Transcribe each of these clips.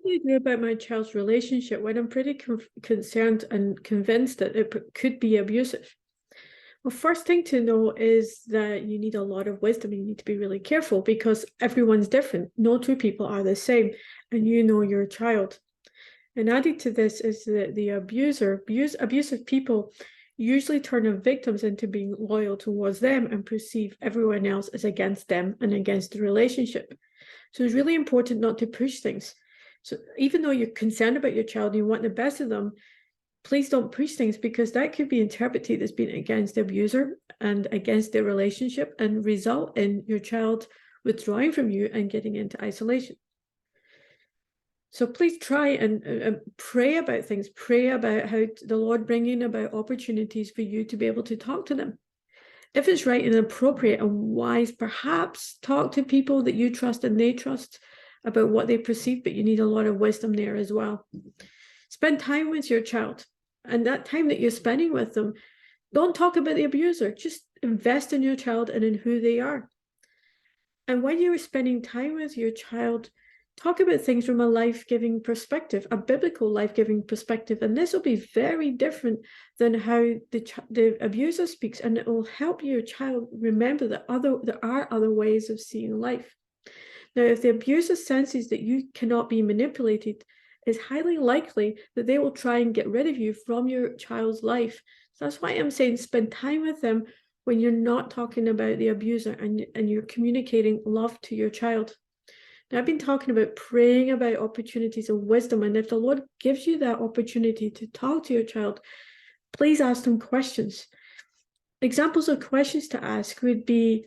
do I do about my child's relationship when I'm pretty concerned and convinced that it could be abusive? Well, first thing to know is that you need a lot of wisdom. You need to be really careful because everyone's different. No two people are the same, and you know your child. And added to this is that the abusive people usually turn their victims into being loyal towards them and perceive everyone else as against them and against the relationship. So it's really important not to push things. So even though you're concerned about your child and you want the best of them, please don't push things because that could be interpreted as being against the abuser and against their relationship and result in your child withdrawing from you and getting into isolation. So please try and pray about things. Pray about how the Lord bringing about opportunities for you to be able to talk to them. If it's right and appropriate and wise, perhaps talk to people that you trust and they trust about what they perceive, but you need a lot of wisdom there as well. Spend time with your child, and that time that you're spending with them, don't talk about the abuser. Just invest in your child and in who they are. And when you're spending time with your child, talk about things from a life-giving perspective, a biblical life-giving perspective. And this will be very different than how the abuser speaks, and it will help your child remember that there are other ways of seeing life. Now, if the abuser senses that you cannot be manipulated, it's highly likely that they will try and get rid of you from your child's life. So that's why I'm saying spend time with them when you're not talking about the abuser and you're communicating love to your child. Now, I've been talking about praying about opportunities of wisdom, and if the Lord gives you that opportunity to talk to your child, please ask them questions. Examples of questions to ask would be,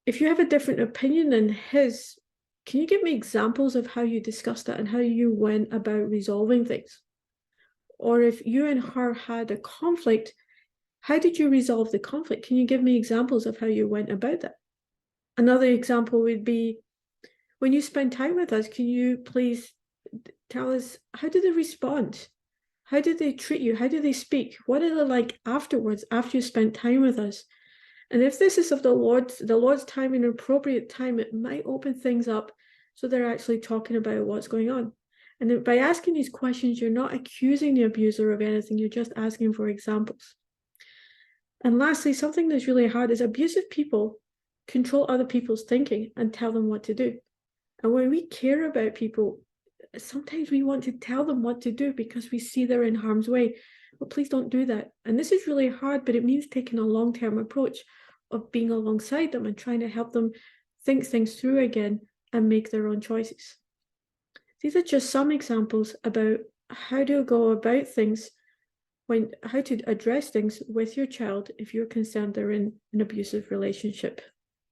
if you have a different opinion than his, can you give me examples of how you discussed that and how you went about resolving things? Or if you and her had a conflict, how did you resolve the conflict? Can you give me examples of how you went about that? Another example would be, when you spend time with us, can you please tell us, how do they respond? How do they treat you? How do they speak? What are they like afterwards, after you spent time with us? And if this is of the Lord's time in an appropriate time, it might open things up so they're actually talking about what's going on. And by asking these questions, you're not accusing the abuser of anything, you're just asking for examples. And lastly, something that's really hard is abusive people control other people's thinking and tell them what to do. And when we care about people, sometimes we want to tell them what to do because we see they're in harm's way. Well, please don't do that. And this is really hard, but it means taking a long-term approach of being alongside them and trying to help them think things through again and make their own choices. These are just some examples about how to go about things, how to address things with your child if you're concerned they're in an abusive relationship.